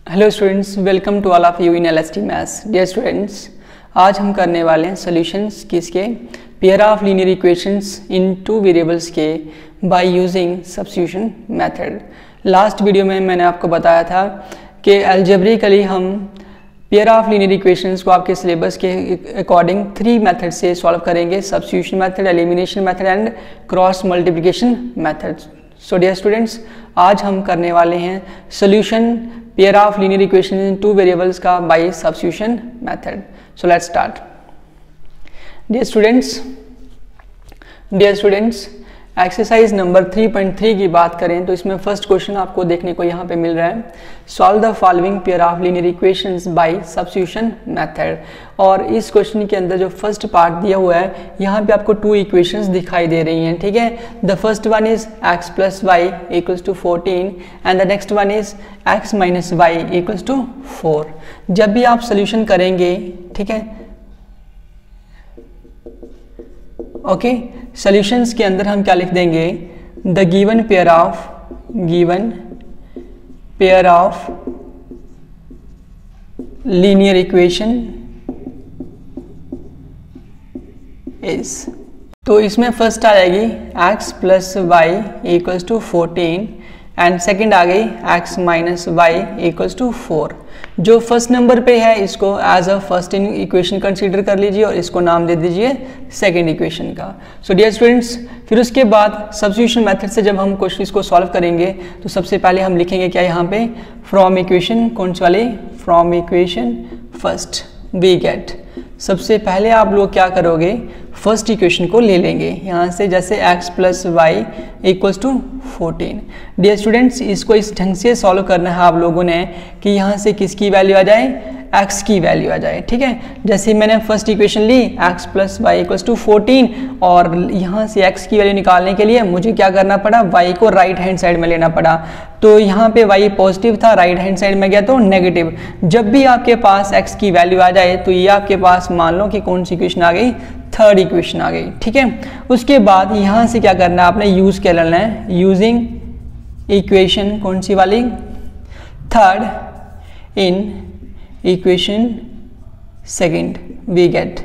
Hello students, welcome to all of you in LST maths. Dear students, आज हम करने वाले हैं सॉल्यूशंस किसके, pair of linear equations in two variables के by using substitution method. Last video में मैंने आपको बताया था कि अलजेब्रिकली हम पेयर ऑफ लीनियर इक्वेशंस को आपके सिलेबस के अकॉर्डिंग 3 मेथड से सॉल्व करेंगे, substitution method, elimination method and cross multiplication method. So dear students, आज हम करने वाले हैं solution pair of linear equation in two variables का by substitution method. So let's start. Dear students, exercise number 3.3 की बात करें तो इसमें फर्स्ट क्वेश्चन आपको देखने को यहाँ पे मिल रहा है, solve the following pair of linear equations bye substitution method. और इस क्वेश्चन के अंदर जो फर्स्ट पार्ट दिया हुआ है, यहाँ पे आपको 2 इक्वेशंस दिखाई दे रही हैं, ठीक है। The first one is x + y = 14 and the next one is x - y = 4। जब भी आप सोल्यूशन करेंगे, ठीक है, ओके, सॉल्यूशंस के अंदर हम क्या लिख देंगे, the given pair of linear equation is, तो इसमें फर्स्ट आ जाएगी x + y = 14 एंड सेकंड आ गई x - y = 4। जो फर्स्ट नंबर पे है इसको as a first equation consider कर लीजिए और इसको नाम दे दीजिए सेकंड इक्वेशन का। सो डियर स्टूडेंट्स, फिर उसके बाद सब्स्टिट्यूशन मेथड से जब हम क्वेश्चन इसको सॉल्व करेंगे तो सबसे पहले हम लिखेंगे क्या यहाँ पे, फ्रॉम इक्वेशन, कौन सी वाली, from equation first we get. सबसे पहले आप लोग क्या करोगे, फर्स्ट इक्वेशन को ले लेंगे यहाँ से, जैसे x + y = 14। डियर स्टूडेंट्स, इसको इस ढंग से सॉल्व करना है आप लोगों ने कि यहाँ से किसकी वैल्यू आ जाए, x की वैल्यू आ जाए, ठीक है। जैसे मैंने फर्स्ट इक्वेशन ली x + y = 14 और यहाँ से x की वैल्यू निकालने के लिए मुझे क्या करना पड़ा, y को राइट हैंड साइड में लेना पड़ा। तो यहाँ पे y पॉजिटिव था, राइट हैंड साइड में गया तो नेगेटिव। जब भी आपके पास x की वैल्यू आ जाए तो ये आपके पास मान लो कि कौन सी इक्वेशन आ गई, थर्ड इक्वेशन आ गई, ठीक है। उसके बाद यहाँ से क्या करना है, आपने यूज क्या लेना है, यूजिंग इक्वेशन, कौन सी वाली, third in equation second we get.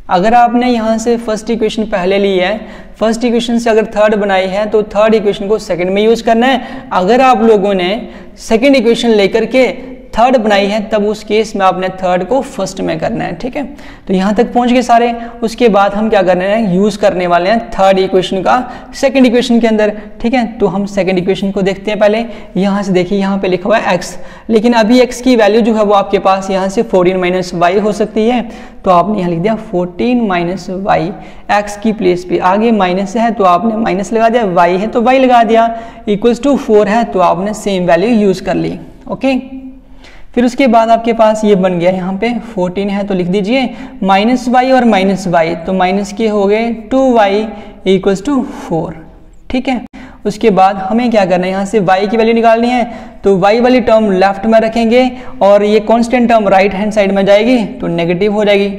अगर आपने यहाँ से फर्स्ट इक्वेशन पहले ली है, फर्स्ट इक्वेशन से अगर थर्ड बनाई है तो थर्ड इक्वेशन को सेकंड में यूज करना है। अगर आप लोगों ने सेकंड इक्वेशन लेकर के थर्ड बनाई है तब उस केस में आपने थर्ड को फर्स्ट में करना है, ठीक है। तो यहाँ तक पहुँच गए सारे। उसके बाद हम क्या करने हैं, यूज करने वाले हैं थर्ड इक्वेशन का सेकंड इक्वेशन के अंदर, ठीक है। तो हम सेकंड इक्वेशन को देखते हैं पहले। यहाँ से देखिए, यहाँ पे लिखा हुआ है x, लेकिन अभी x की वैल्यू जो है वो आपके पास यहाँ से 14 - y हो सकती है, तो आपने यहाँ लिख दिया 14 - y। x की प्लेस पे आगे माइनस है तो आपने माइनस लगा दिया, y है तो y लगा दिया, = 4 है तो आपने सेम वैल्यू यूज कर ली, ओके। फिर उसके बाद आपके पास ये बन गया, यहाँ पे 14 है तो लिख दीजिए -y और -y, तो माइनस के हो गए 2y = 4, ठीक है। उसके बाद हमें क्या करना है, यहाँ से y की वैल्यू निकालनी है, तो y वाली टर्म लेफ्ट में रखेंगे और ये constant term right hand side में जाएगी तो नेगेटिव हो जाएगी,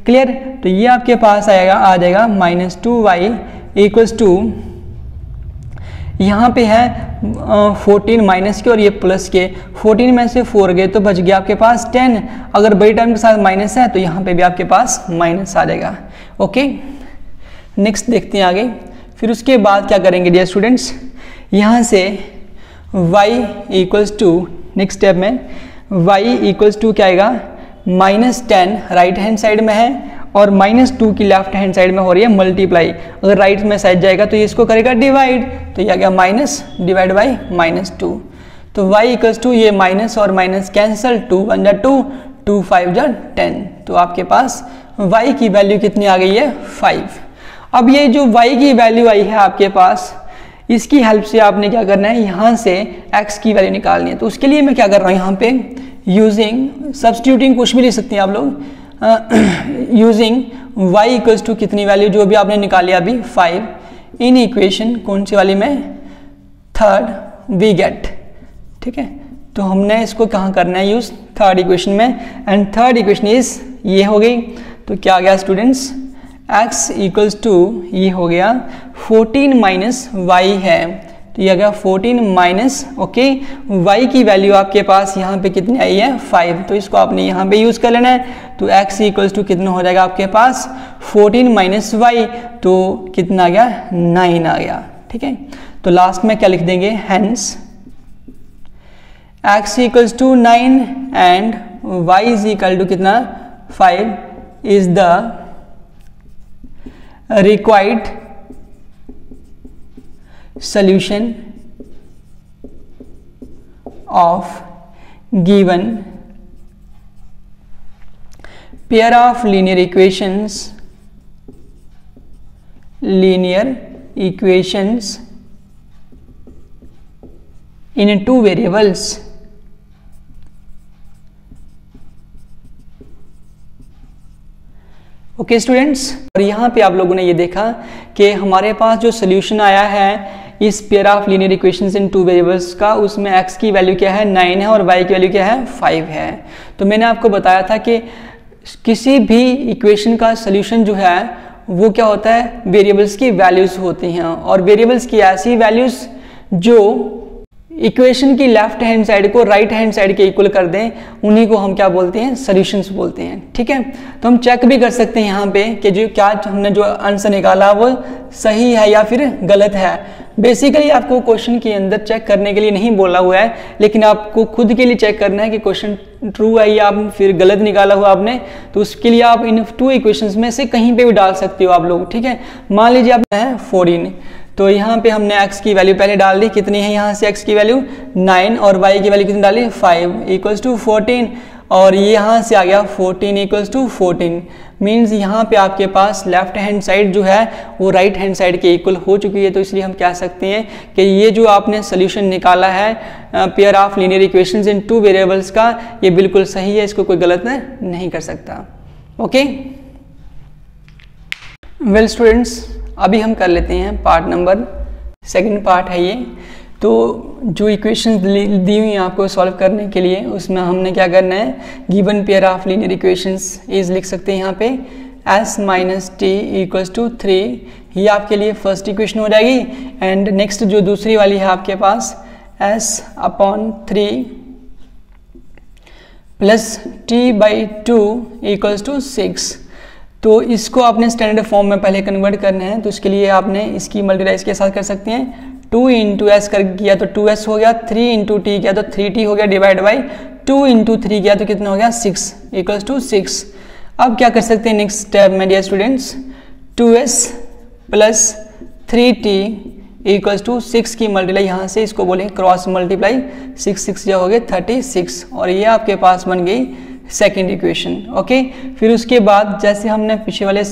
क्लियर। तो ये आपके पास आ जाएगा -2y = यहाँ पे है 14 माइनस के और ये प्लस के, 14 में से 4 गए तो बच गया आपके पास 10। अगर बड़ी टर्म के साथ माइनस है तो यहाँ पे भी आपके पास माइनस आ जाएगा, ओके। नेक्स्ट देखते हैं आगे। फिर उसके बाद क्या करेंगे डियर स्टूडेंट्स, यहाँ से y = नेक्स्ट स्टेप में y = क्या आएगा, -10 राइट हैंड साइड में है और -2 की लेफ्ट हैंड साइड में हो रही है मल्टीप्लाई। अगर राइट में साइड जाएगा तो ये इसको करेगा डिवाइड, तो ये आ गया -/-2। तो y = ये माइनस और माइनस कैंसल, 2 × 2, 2 × 5 = 10। तो आपके पास y की वैल्यू कितनी आ गई है, 5। अब ये जो y की वैल्यू आई है आपके पास, इसकी हेल्प से आपने क्या करना है, यहाँ से x की वैल्यू निकालनी है। तो उसके लिए मैं क्या कर रहा हूँ, यहाँ पे यूजिंग सब्स्टिट्यूटिंग, कुछ भी ले सकते हैं आप लोग, यूजिंग y = कितनी वैल्यू जो भी आपने निकाली अभी 5 इन इक्वेशन, कौन सी वाली में, थर्ड वी गेट, ठीक है। तो हमने इसको कहाँ करना है, यूज थर्ड इक्वेशन में, एंड थर्ड इक्वेशन इज ये हो गई। तो क्या आ गया स्टूडेंट्स, x = ये हो गया 14 - y है तो ये आ गया 14 माइनस, ओके, y की वैल्यू आपके पास यहाँ पे कितनी आई है 5, तो इसको आपने यहाँ पे यूज़ कर लेना है। तो x इक्वल्स टू कितना हो जाएगा आपके पास 14 माइनस वाई, तो कितना आ गया 9 आ गया, ठीक है। तो लास्ट में क्या लिख देंगे, hence x equals to 9 and y is equal to कितना 5 is the required solution of given pair of linear equations in two variables. Okay students, और यहाँ पे आप लोगों ने ये देखा कि हमारे पास जो सोल्यूशन आया है इस pair of linear equations in two variables का, उसमें x की वैल्यू क्या है 9 है और y की वैल्यू क्या है 5 है। तो मैंने आपको बताया था कि किसी भी इक्वेशन का सोल्यूशन जो है वो क्या होता है, वेरिएबल्स की वैल्यूज होती हैं, और वेरिएबल्स की ऐसी वैल्यूज जो इक्वेशन की लेफ्ट हैंड साइड को राइट हैंड साइड के इक्वल कर दें, उन्हीं को हम क्या बोलते हैं, सॉल्यूशंस बोलते हैं, ठीक है। तो हम चेक भी कर सकते हैं यहाँ पे कि जो क्या हमने जो आंसर निकाला वो सही है या फिर गलत है। बेसिकली आपको क्वेश्चन के अंदर चेक करने के लिए नहीं बोला हुआ है, लेकिन आपको खुद के लिए चेक करना है कि क्वेश्चन ट्रू है या फिर गलत निकाला हुआ आपने। तो उसके लिए आप इन टू इक्वेशंस में से कहीं पे भी डाल सकते हो आप लोग, ठीक है। मान लीजिए आप है 14, तो यहाँ पे हमने x की वैल्यू पहले डाल दी, कितनी है यहाँ से x की वैल्यू 9 और y की वैल्यू कितनी डाली 5 इक्वल्स टू 14, और ये यहाँ से आ गया 14 इक्वल्स टू 14। मीन्स यहाँ पे आपके पास लेफ्ट हैंड साइड जो है वो राइट हैंड साइड के इक्वल हो चुकी है। तो इसलिए हम कह सकते हैं कि ये जो आपने सोल्यूशन निकाला है pair of linear equations in two variables का, ये बिल्कुल सही है, इसको कोई गलत नहीं कर सकता। ओके वेल स्टूडेंट्स, अभी हम कर लेते हैं पार्ट नंबर सेकंड पार्ट है ये। तो जो इक्वेशंस दी हुई हैं आपको सॉल्व करने के लिए, उसमें हमने क्या करना है, given pair of linear equations is लिख सकते हैं यहाँ पे s minus t equals to 3, ये आपके लिए फर्स्ट इक्वेशन हो जाएगी। एंड नेक्स्ट जो दूसरी वाली है आपके पास s upon 3 plus t by 2 equals to 6। तो इसको आपने स्टैंडर्ड फॉर्म में पहले कन्वर्ट करना है, तो इसके लिए आपने इसकी मल्टीप्लाई के साथ कर सकते हैं। 2 इंटू एस कर किया तो 2s हो गया, 3 इंटू टी किया तो 3t हो गया, डिवाइड बाई 2 इंटू 3 किया तो कितना हो गया 6 इक्वल्स टू 6। अब क्या कर सकते हैं नेक्स्ट स्टेप में dear students, 2s plus 3t equals to 6 की मल्टीप्लाई, यहाँ से इसको बोलेंगे क्रॉस मल्टीप्लाई, 6 जो हो गए 36, और ये आपके पास बन गई सेकेंड इक्वेशन। ओके, फिर उसके बाद जैसे हमने पिछले वाले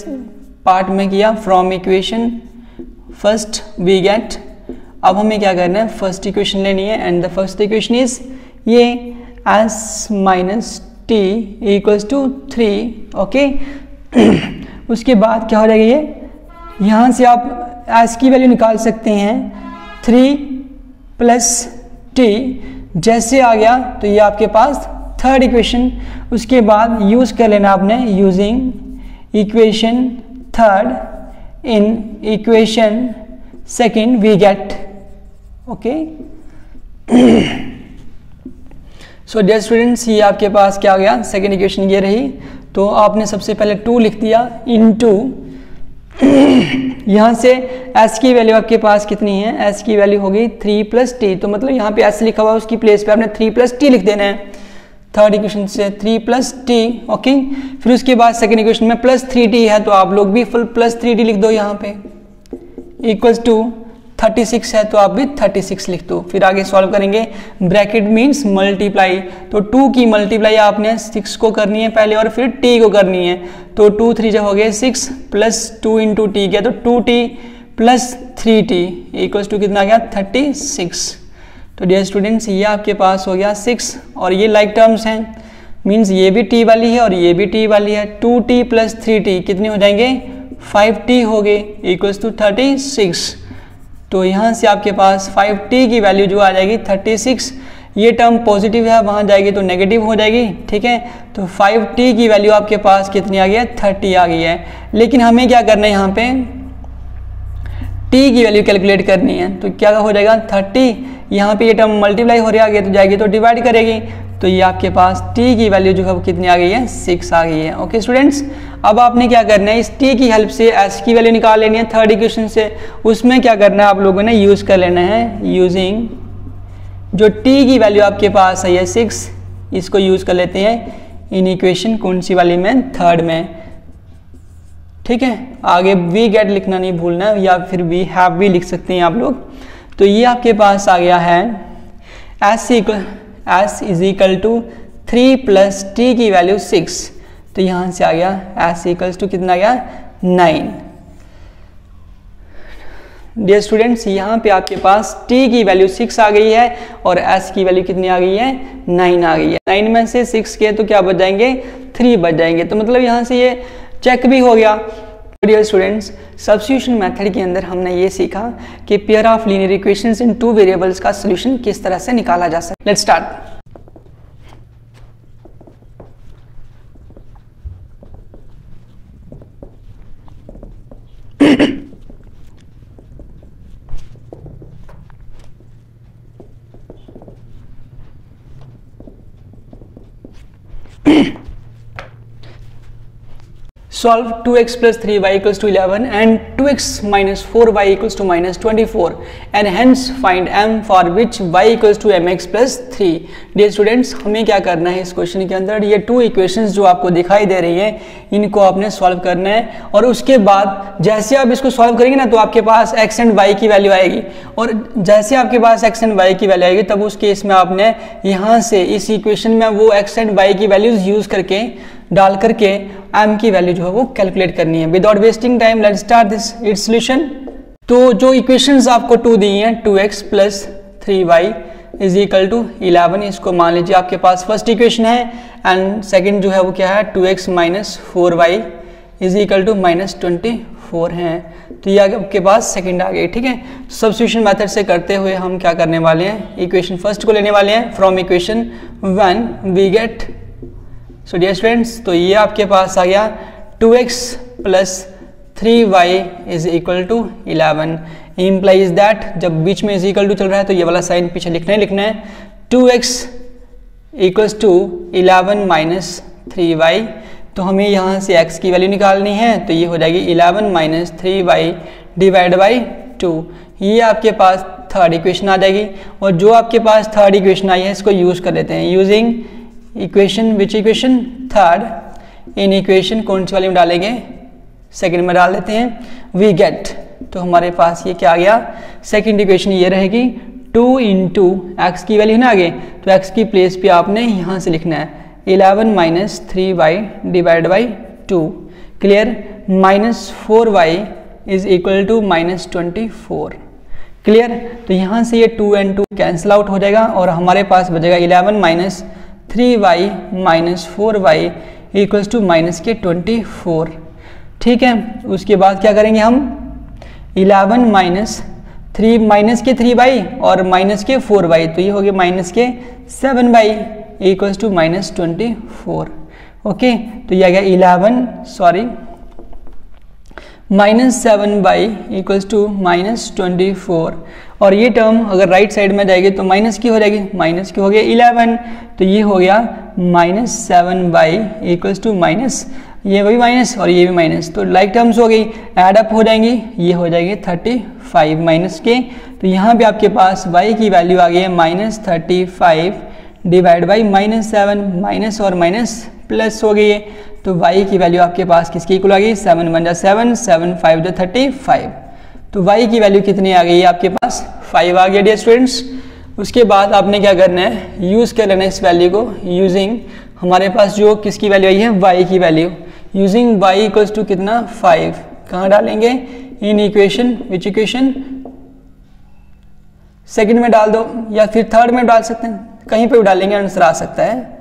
पार्ट में किया, from equation first we get, अब हमें क्या करना है, फर्स्ट इक्वेशन लेनी है। And the first equation is ये s minus t equals to 3। Okay, उसके बाद क्या हो जाएगा, ये यहाँ से आप s की वैल्यू निकाल सकते हैं 3 प्लस टी, जैसे आ गया तो ये आपके पास थर्ड इक्वेशन। उसके बाद यूज कर लेना आपने using equation third in equation second we get. Okay, so dear students, ये आपके पास क्या हो गया, सेकेंड इक्वेशन ये रही। तो आपने सबसे पहले 2 लिख दिया इनटू यहाँ से s की वैल्यू आपके पास कितनी है, s की वैल्यू होगी 3 प्लस टी, तो मतलब यहाँ पे s लिखा हुआ है उसकी प्लेस पे आपने 3 प्लस टी लिख देना है। थर्ड इक्वेशन से 3 प्लस टी। ओके, फिर उसके बाद सेकेंड इक्वेशन में प्लस 3t है, तो आप लोग भी फुल प्लस 3t लिख दो यहाँ पे, इक्वल्स टू 36 है तो आप भी 36 लिख दो। फिर आगे सॉल्व करेंगे, ब्रैकेट मीन्स मल्टीप्लाई, तो 2 की मल्टीप्लाई आपने 6 को करनी है पहले और फिर t को करनी है। तो 2 3 जो हो गए 6 प्लस 2 इंटू टी किया तो 2t plus 3t equals to कितना आ गया 36। तो डियर स्टूडेंट्स, ये आपके पास हो गया 6, और ये लाइक टर्म्स हैं, मीन्स ये भी t वाली है और ये भी t वाली है। 2t प्लस 3t कितने हो जाएंगे 5t हो गए इक्वल्स टू 36। तो यहाँ से आपके पास 5t की वैल्यू जो आ जाएगी 36, ये टर्म पॉजिटिव है, वहाँ जाएगी तो नेगेटिव हो जाएगी, ठीक है। तो 5t की वैल्यू आपके पास कितनी आ गई है 30 आ गई है। लेकिन हमें क्या करना है यहाँ पे टी की वैल्यू कैलकुलेट करनी है तो क्या हो जाएगा 30, यहाँ पे ये टर्म मल्टीप्लाई हो रहा है तो जाएगी तो डिवाइड करेगी, तो ये आपके पास टी की वैल्यू जो है वो कितनी आ गई है 6 आ गई है। ओके स्टूडेंट्स, अब आपने क्या करना है, इस टी की हेल्प से एस की वैल्यू निकाल लेनी है थर्ड इक्वेशन से। उसमें क्या करना है आप लोगों ने यूज़ कर लेना है, यूजिंग जो टी की वैल्यू आपके पास है 6, इसको यूज़ कर लेते हैं इन इक्वेशन कौन सी वाली में, थर्ड में। ठीक है, आगे वी गेट लिखना नहीं भूलना है, या फिर वी हैव भी लिख सकते हैं आप लोग। तो ये आपके पास आ गया है s is equal to 3 plus t की वैल्यू 6, तो यहाँ से आ गया एस इक्वल्स टू कितना आ गया 9। डियर स्टूडेंट्स, यहाँ पे आपके पास t की वैल्यू 6 आ गई है और s की वैल्यू कितनी आ गई है 9 आ गई है। 9 में से 6 के तो क्या बच जाएंगे 3 बच जाएंगे, तो मतलब यहाँ से ये चेक भी हो गया। डियर स्टूडेंट्स, सब्स्टिट्यूशन मेथड के अंदर हमने ये सीखा कि pair of linear equations in 2 variables का सोल्यूशन किस तरह से निकाला जा सकता है। Let's start. Solve 2x plus 3y equals to 11 and 2x minus 4y equals to minus 24 and hence find m for which y equals to mx plus 3। Dear students, हमें क्या करना है इस क्वेश्चन के अंदर, ये 2 इक्वेशंस जो आपको दिखाई दे रही हैं इनको आपने सॉल्व करना है, और उसके बाद जैसे आप इसको सॉल्व करेंगे ना तो आपके पास x एंड y की वैल्यू आएगी, और जैसे आपके पास x एंड y की वैल्यू आएगी तब उस केस में आपने यहाँ से इस इक्वेशन में वो x एंड y की वैल्यूज यूज करके डाल करके m की वैल्यू जो है वो कैलकुलेट करनी है। Without wasting time let's start this it's solution. तो जो इक्वेशंस आपको 2 दी हैं 2x plus 3y is equal to 11, इसको मान लीजिए आपके पास फर्स्ट इक्वेशन है, एंड सेकंड जो है वो क्या है 2x minus 4y is equal to minus 24 है, तो ये आपके पास सेकंड आ गई। ठीक है, सब्स्टिट्यूशन मेथड से करते हुए हम क्या करने वाले हैं, इक्वेशन फर्स्ट को लेने वाले हैं from equation 1 we get. So dear students, तो ये आपके पास आ गया 2x plus 3y is equal to 11, implies that जब बीच में इज इक्वल टू चल रहा है तो ये वाला साइन पीछे लिखना ही लिखना है। 2x equals to 11 minus 3y, तो हमें यहाँ से x की वैल्यू निकालनी है, तो ये हो जाएगी 11 माइनस 3y डिवाइड बाई 2। ये आपके पास थर्ड इक्वेशन आ जाएगी, और जो आपके पास थर्ड इक्वेशन आई है इसको यूज कर लेते हैं using equation which equation third, in equation कौन सी वाली में डालेंगे सेकंड में डाल देते हैं वी गेट। तो हमारे पास ये क्या आ गया, सेकंड इक्वेशन ये रहेगी 2 इंटू एक्स की वैल्यू ना आगे, तो एक्स की प्लेस पे आपने यहाँ से लिखना है 11 minus 3y divide by 2, clear, minus 4y is equal to minus 24, clear. तो यहाँ से ये 2 and 2 कैंसिल आउट हो जाएगा और हमारे पास बचेगा 11 minus 3y minus 4y equals to minus के 24। ठीक है, उसके बाद क्या करेंगे हम 11 माइनस 3 माइनस के 3y और माइनस के 4y, तो ये हो गया माइनस के 7y equals to minus 24। Okay, तो ये आ गया 11 sorry minus 7y equals to minus 24, और ये टर्म अगर राइट साइड में जाएगी तो माइनस की हो जाएगी, माइनस की हो गया 11, तो ये हो गया minus 7y equals to minus, ये भी माइनस और ये भी माइनस, तो लाइक टर्म्स हो गई, ऐड अप हो जाएंगी, ये हो जाएगी 35 माइनस के, तो यहाँ पे आपके पास y की वैल्यू आ गई है minus 35 divide by minus 7, minus और माइनस प्लस हो गई है, तो y की वैल्यू आपके पास किसकी इक्वल आ गई 7 1 जा 7, 7 5 जा 35, तो y की वैल्यू कितनी आ गई है आपके पास 5 आ गया डियर स्टूडेंट्स। उसके बाद आपने क्या करना है, यूज़ कर लेना है इस वैल्यू को यूजिंग हमारे पास जो किसकी वैल्यू आई है y की value, using y equals to कितना 5, कहाँ डालेंगे in equation which equation second में डाल दो या फिर थर्ड में डाल सकते हैं, कहीं पे भी डालेंगे आंसर आ सकता है।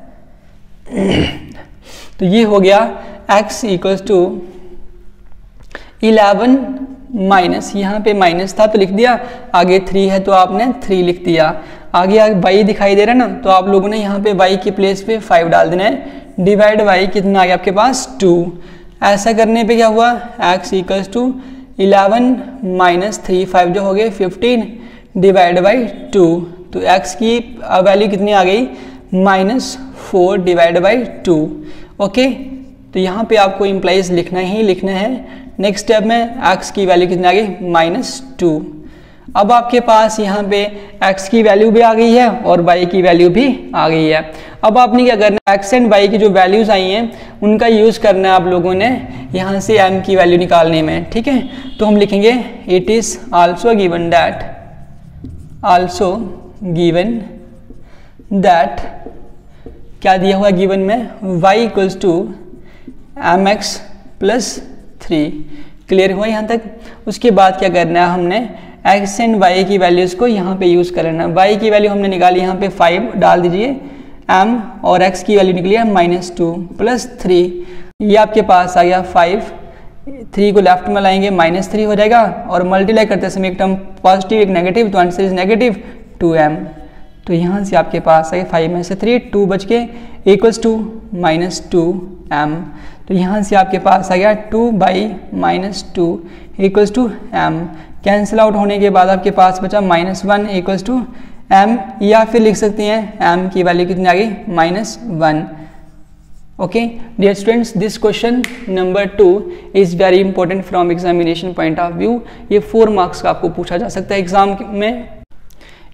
तो ये हो गया x इक्वल्स टू 11 माइनस, यहाँ पे माइनस था तो लिख दिया, आगे 3 है तो आपने 3 लिख दिया, आगे y दिखाई दे रहा है ना, तो आप लोगों ने यहाँ पे y की प्लेस पे 5 डाल देना है, डिवाइड y कितना आ गया आपके पास 2। ऐसा करने पे क्या हुआ x इक्वल्स टू 11 माइनस 3, 5 जो हो गए 15 डिवाइड बाई 2। तो x की वैल्यू कितनी आ गई, -4 डिवाइड बाई 2। ओके, तो यहाँ पे आपको इम्प्लाइज लिखना ही लिखना है। नेक्स्ट स्टेप में x की वैल्यू कितनी आ गई, -2। अब आपके पास यहाँ पे x की वैल्यू भी आ गई है और y की वैल्यू भी आ गई है। अब आपने क्या करना है, x एंड y की जो वैल्यूज आई हैं उनका यूज करना है आप लोगों ने यहाँ से m की वैल्यू निकालने में। ठीक है, तो हम लिखेंगे it is also given that क्या दिया हुआ गिवन में, y equals to mx plus 3। Clear हुआ यहाँ तक। उसके बाद क्या करना है, हमने x एंड y की वैल्यूज़ को यहाँ पे यूज़ करना है। y की वैल्यू हमने निकाली यहाँ पे 5 डाल दीजिए m, और x की वैल्यू निकली है -2 प्लस 3। ये आपके पास आ गया 5, 3 को लेफ्ट में लाएंगे -3 हो जाएगा, और मल्टीप्लाई करते समय एक टर्म पॉजिटिव एक नेगेटिव, तो आंसर इज नेगेटिव 2m। तो यहाँ से आपके पास आ गया 5 में से 3 2 बच के इक्वल्स टू -2m। तो यहाँ से आपके पास आ गया 2/-2 equals to m। Cancel out होने के बाद आपके पास बचा -1 इक्वल्स टू m, या फिर लिख सकते हैं m की वैल्यू कितनी आ गई, -1। Okay dear students, this question number 2 is very important from examination point of view. ये 4 मार्क्स का आपको पूछा जा सकता है एग्जाम में।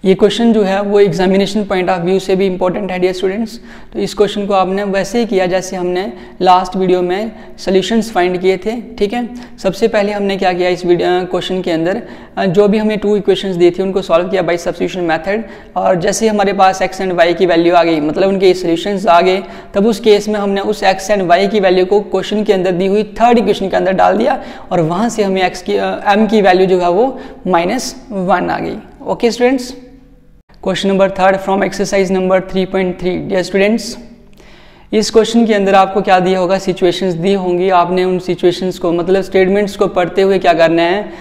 ये क्वेश्चन जो है वो एग्जामिनेशन पॉइंट ऑफ व्यू से भी इंपॉर्टेंट है डियर स्टूडेंट्स। तो इस क्वेश्चन को आपने वैसे ही किया जैसे हमने लास्ट वीडियो में सॉल्यूशंस फाइंड किए थे। ठीक है, सबसे पहले हमने क्या किया, इस वीडियो क्वेश्चन के अंदर जो भी हमें 2 इक्वेशंस दी थी उनको सॉल्व किया बाय सब्स्टिट्यूशन मेथड, और जैसे हमारे पास x एंड y की वैल्यू आ गई, मतलब उनके सॉल्यूशंस आ गए, तब उस केस में हमने उस x एंड y की वैल्यू को क्वेश्चन के अंदर दी हुई 3rd इक्वेशन के अंदर डाल दिया, और वहाँ से हमें m की वैल्यू जो है वो -1 आ गई। Okay students, question number 3 from exercise number 3.3। Dear students, इस क्वेश्चन के अंदर आपको क्या दिया होगा, सिचुएशंस दी होंगी। आपने उन सिचुएशंस को मतलब स्टेटमेंट्स को पढ़ते हुए क्या करना है,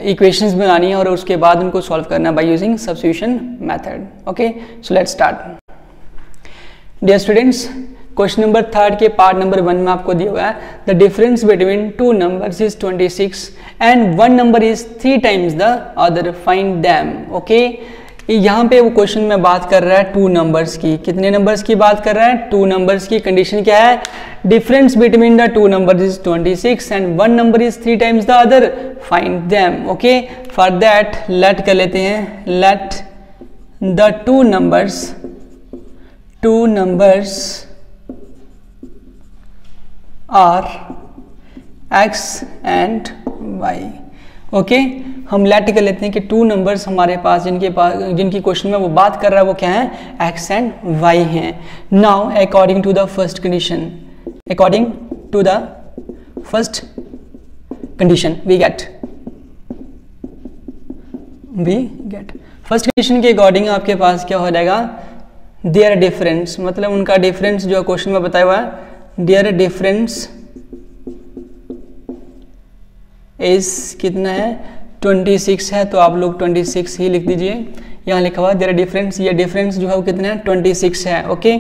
इक्वेशंस बनानी है और उसके बाद उनको सॉल्व करना है by using substitution method. Okay, so let's start. Dear students, question number 3 के पार्ट नंबर 1 में आपको दिया हुआ है the difference between 2 numbers is 26 and 1 number is 3 times the other, find them. Okay, यहाँ पे वो क्वेश्चन में बात कर रहा है 2 नंबर्स की। कितने नंबर्स की बात कर रहा है, 2 नंबर्स की। कंडीशन क्या है, difference between the 2 numbers is 26 and 1 number is 3 times the other, find them. Okay, for that let कर लेते हैं, let the 2 numbers are x and y। Okay, हम लेट कर लेते हैं कि 2 नंबर्स हमारे पास जिनकी क्वेश्चन में वो बात कर रहा है वो क्या है, x एंड y हैं। Now according to the first condition, we get first condition के अकॉर्डिंग आपके पास क्या हो जाएगा, देयर डिफरेंस, मतलब उनका डिफरेंस जो क्वेश्चन में बताया हुआ है, देयर डिफरेंस इज कितना है, 26 है, तो आप लोग 26 ही लिख दीजिए। यहाँ लिखा हुआ देयर डिफरेंस, ये डिफरेंस जो है वो कितना है, 26 है। ओके,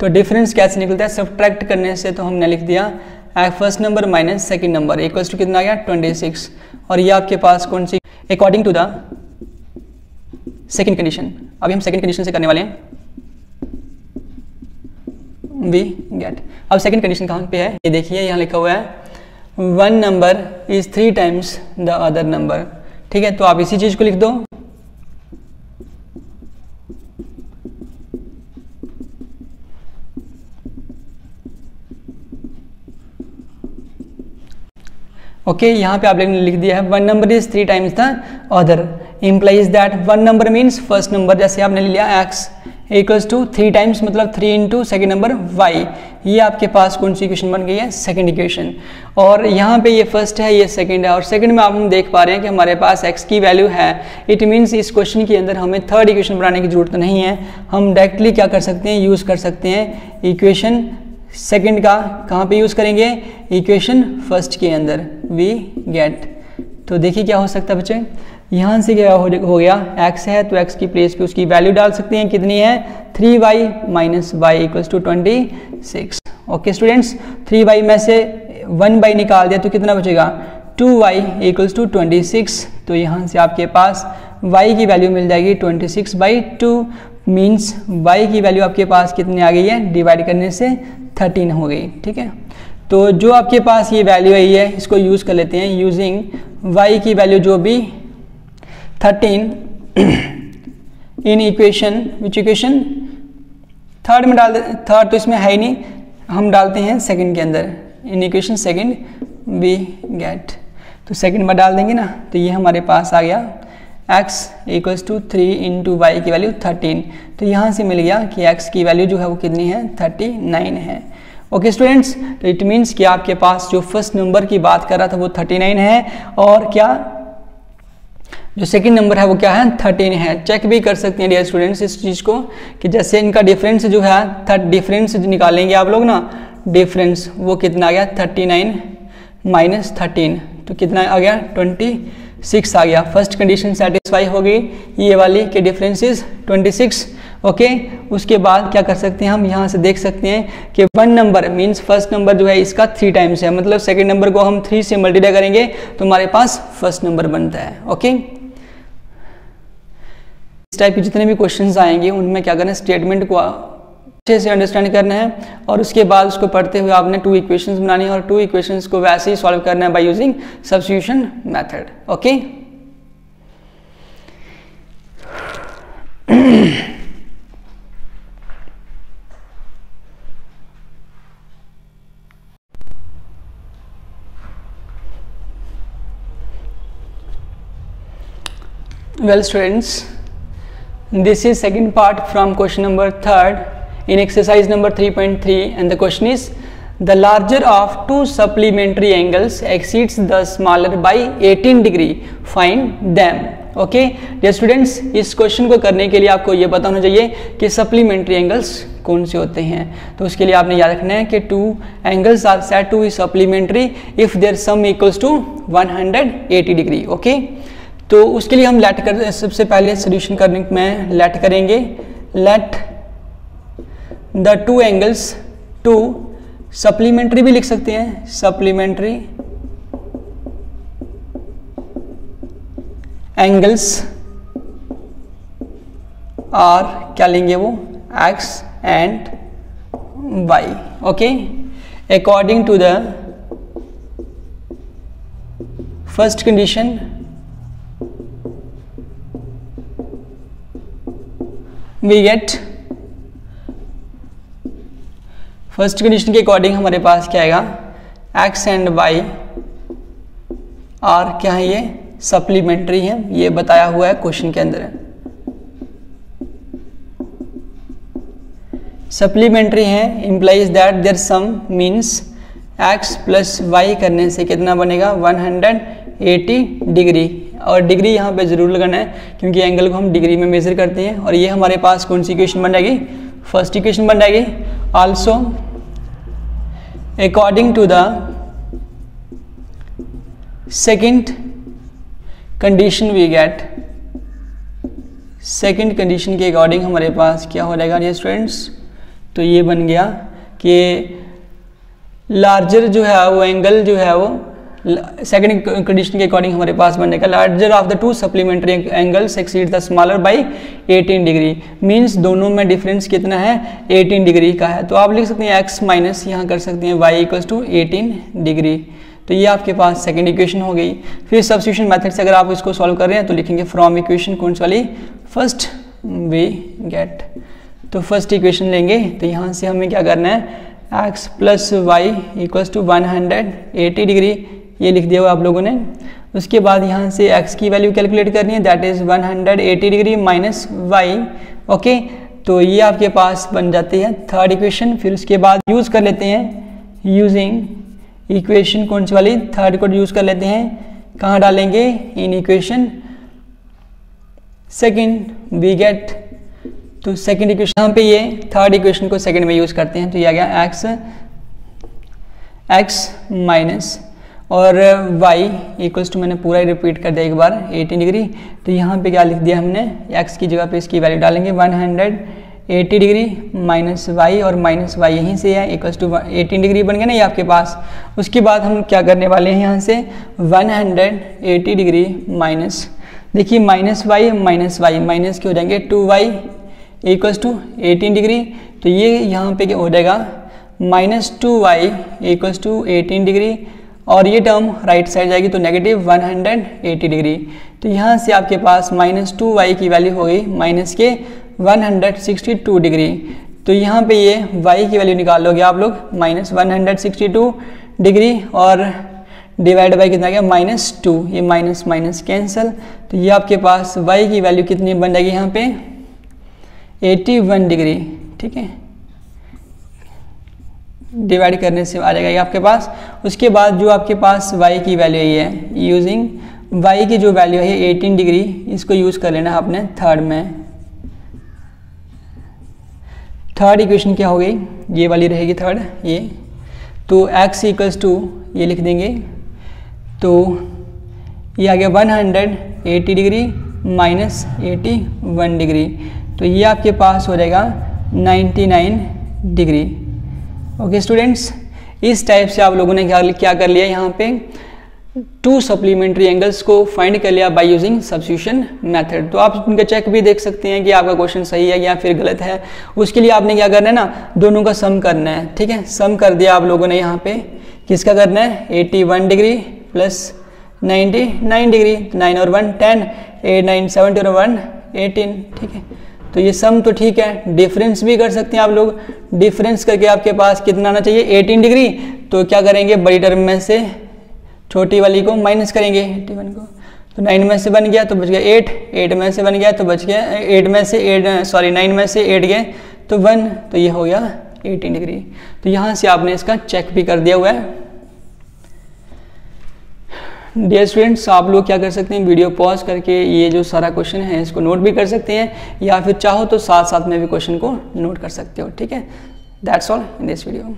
तो डिफरेंस कैसे निकलता है, सब्ट्रैक्ट करने से, तो हमने लिख दिया first number minus second number equals to कितना आ गया, 26। और ये आपके पास कौन सी, according to the second condition. अभी हम सेकंड कंडीशन से करने वाले हैं, वी गेट। अब सेकंड कंडीशन कहाँ पे है, ये देखिए यहाँ लिखा हुआ है 1 number is 3 times the other number. ठीक है, तो आप इसी चीज को लिख दो। ओके, यहाँ पे आपने लिख दिया है 1 number is 3 times the other, implies that 1 number means first number, जैसे आपने लिया x इक्वल्स टू 3 टाइम्स, मतलब 3 इंटू सेकेंड नंबर y। ये आपके पास कौन सी इक्वेशन बन गई है, सेकंड इक्वेशन। और यहाँ पे ये फर्स्ट है, ये सेकंड है, और सेकंड में आप हम देख पा रहे हैं कि हमारे पास x की वैल्यू है। इट मीन्स इस क्वेश्चन के अंदर हमें थर्ड इक्वेशन बनाने की जरूरत नहीं है, हम डायरेक्टली क्या कर सकते हैं, यूज़ कर सकते हैं इक्वेशन सेकंड का। कहाँ पे यूज़ करेंगे, इक्वेशन फर्स्ट के अंदर, वी गेट। तो देखिए क्या हो सकता है बच्चे, यहाँ से क्या हो गया, x है तो x की प्लेस पे उसकी वैल्यू डाल सकते हैं, कितनी है, 3y minus y equals to 26। Okay students, 3y में से 1 बाई निकाल दिया तो कितना बचेगा, 2y इक्वल्स टू 26, तो यहाँ से आपके पास y की वैल्यू मिल जाएगी 26/2, मीन्स y की वैल्यू आपके पास कितनी आ गई है, डिवाइड करने से 13 हो गई। ठीक है, तो जो आपके पास ये वैल्यू आई है इसको यूज़ कर लेते हैं। यूजिंग y की वैल्यू जो भी 13 इन इक्वेशन, विच इक्वेशन, थर्ड में डाल, थर्ड तो इसमें है ही नहीं, हम डालते हैं सेकंड के अंदर, in equation second we get, तो सेकंड में डाल देंगे ना, तो ये हमारे पास आ गया x equals to 3 into y की वैल्यू 13, तो यहाँ से मिल गया कि x की वैल्यू जो है वो कितनी है, 39 है। ओके स्टूडेंट्स, तो इट मीन्स कि आपके पास जो फर्स्ट नंबर की बात कर रहा था वो 39 है, और क्या जो सेकंड नंबर है वो क्या है, 13 है। चेक भी कर सकते हैं डियर स्टूडेंट्स इस चीज़ को कि जैसे इनका डिफरेंस जो है, डिफरेंस निकालेंगे आप लोग ना, डिफरेंस वो कितना आ गया, 39 माइनस 13, तो कितना आ गया, 26 आ गया। फर्स्ट कंडीशन सेटिस्फाई हो गई ये वाली कि डिफरेंस इज 26। ओके, उसके बाद क्या कर सकते हैं हम, यहाँ से देख सकते हैं कि 1 नंबर मीन्स फर्स्ट नंबर जो है इसका 3 टाइम्स है, मतलब सेकंड नंबर को हम 3 से मल्टीप्लाई करेंगे तो हमारे पास फर्स्ट नंबर बनता है। ओके, इस टाइप के जितने भी क्वेश्चंस आएंगे उनमें क्या करना है, स्टेटमेंट को अच्छे से अंडरस्टैंड करना है, और उसके बाद उसको पढ़ते हुए आपने 2 इक्वेशंस बनानी है, और 2 इक्वेशंस को वैसे ही सॉल्व करना है by using substitution method. Okay, well students, this is second part from question number 3rd in exercise number 3.3, and the question is the larger of two supplementary angles exceeds the smaller by 18 degree, find them। Okay dear students, इस question को करने के लिए आपको ये पता होना चाहिए कि सप्लीमेंट्री एंगल्स कौन से होते हैं। तो उसके लिए आपने याद रखना है कि 2 angles are said to be supplementary if their sum equals to 180 degree. Okay, तो उसके लिए हम लेट कर, सबसे पहले सोल्यूशन करने में लेट करेंगे, लेट द 2 एंगल्स, 2 सप्लीमेंट्री भी लिख सकते हैं, सप्लीमेंट्री एंगल्स और क्या लेंगे वो, x and y। Okay, according to the first condition we get, first condition के अकॉर्डिंग हमारे पास क्या आएगा, x एंड y और क्या है, ये सप्लीमेंट्री है, ये बताया हुआ है क्वेश्चन के अंदर। सप्लीमेंट्री है implies that their sum means x plus y करने से कितना बनेगा, 180 डिग्री, और डिग्री यहाँ पे जरूर लगाना है क्योंकि एंगल को हम डिग्री में मेजर करते हैं, और ये हमारे पास कौन सी इक्वेशन बन जाएगी, फर्स्ट इक्वेशन बन जाएगी। Also according to the second condition we get, second condition के अकॉर्डिंग हमारे पास क्या हो जाएगा ये स्टूडेंट्स, तो ये बन गया कि लार्जर जो है वो एंगल जो है वो, सेकंड कंडीशन के अकॉर्डिंग हमारे पास बनने का, larger of the 2 supplementary angles exceed the smaller by 18 degree, means दोनों में डिफरेंस कितना है, 18 डिग्री का है। तो आप लिख सकते हैं x माइनस यहाँ कर सकते हैं y इक्वल्स टू 18 डिग्री, तो ये आपके पास सेकंड इक्वेशन हो गई। फिर सब्स्टिट्यूशन मेथड से अगर आप इसको सॉल्व कर रहे हैं तो लिखेंगे फ्रॉम इक्वेशन कौन सी वाली, फर्स्ट वी गेट, तो फर्स्ट इक्वेशन लेंगे, तो यहाँ से हमें क्या करना है, x plus y equals to 180 degree, ये लिख दिया हुआ आप लोगों ने। उसके बाद यहाँ से x की वैल्यू कैलकुलेट करनी है, that is 180 degree minus y. Okay, तो ये आपके पास बन जाती है थर्ड इक्वेशन। फिर उसके बाद यूज कर लेते हैं, यूजिंग इक्वेशन कौन सी वाली, थर्ड को यूज कर लेते हैं, कहाँ डालेंगे, in equation second we get, तो सेकंड इक्वेशन यहाँ पे ये थर्ड इक्वेशन को सेकंड में यूज करते हैं, तो ये आ गया x माइनस और y इक्वल्स टू, मैंने पूरा ही रिपीट कर दिया एक बार, 18 डिग्री, तो यहाँ पे क्या लिख दिया हमने, x की जगह पे इसकी वैल्यू डालेंगे 80 डिग्री माइनस वाई और माइनस वाई यहीं से है इक्वल्स टू 18 डिग्री बन गया ना ये आपके पास। उसके बाद हम क्या करने वाले हैं यहाँ से 180 डिग्री माइनस, देखिए माइनस वाई माइनस के हो जाएंगे 2y इक्वल्स टू 18 डिग्री। तो ये यहाँ पे क्या हो जाएगा minus 2y equals to 18 degree और ये टर्म राइट साइड जाएगी तो नेगेटिव 180 डिग्री। तो यहाँ से आपके पास माइनस 2y की वैल्यू हो गई माइनस के 162 डिग्री। तो यहाँ पे ये y की वैल्यू निकाल लोगे आप लोग माइनस 162 डिग्री और डिवाइड बाई कितना गया -2, ये माइनस माइनस कैंसिल। तो ये आपके पास y की वैल्यू कितनी बन जाएगी यहाँ पे 81 डिग्री, ठीक है, डिवाइड करने से आ जाएगा ये आपके पास। उसके बाद जो आपके पास y की वैल्यू ये है, यूजिंग y की जो वैल्यू है 18 डिग्री, इसको यूज़ कर लेना आपने थर्ड में। थर्ड इक्वेशन क्या हो गई, ये वाली रहेगी थर्ड ये, तो x इक्वल्स टू ये लिख देंगे, तो ये आ गया 180 डिग्री माइनस 81 डिग्री, तो ये आपके पास हो जाएगा 99 डिग्री। ओके स्टूडेंट्स, इस टाइप से आप लोगों ने क्या कर लिया यहाँ पे 2 सप्लीमेंट्री एंगल्स को फाइंड कर लिया बाय यूजिंग सब्स्टिट्यूशन मेथड। तो आप उनका चेक भी देख सकते हैं कि आपका क्वेश्चन सही है या फिर गलत है। उसके लिए आपने क्या करना है ना, दोनों का सम करना है, ठीक है। सम कर दिया आप लोगों ने यहाँ पे, किसका करना है 81 डिग्री प्लस 99 डिग्री, 9 और 1 10, 8 9 17 और 1 18, ठीक है। तो ये सम तो ठीक है, डिफरेंस भी कर सकते हैं आप लोग। डिफरेंस करके आपके पास कितना आना चाहिए 18 डिग्री, तो क्या करेंगे बड़ी टर्म में से छोटी वाली को माइनस करेंगे 81 को, तो 9 में से बन गया तो बच गया 8, 8 में से बन गया तो बच गया 8 में से 9 में से 8 गए तो 1, तो ये हो गया 18 डिग्री। तो यहाँ से आपने इसका चेक भी कर दिया हुआ है। डियर स्टूडेंट्स, आप लोग क्या कर सकते हैं, वीडियो पॉज करके ये जो सारा क्वेश्चन है इसको नोट भी कर सकते हैं, या फिर चाहो तो साथ साथ में भी क्वेश्चन को नोट कर सकते हो, ठीक है। That's all in this video.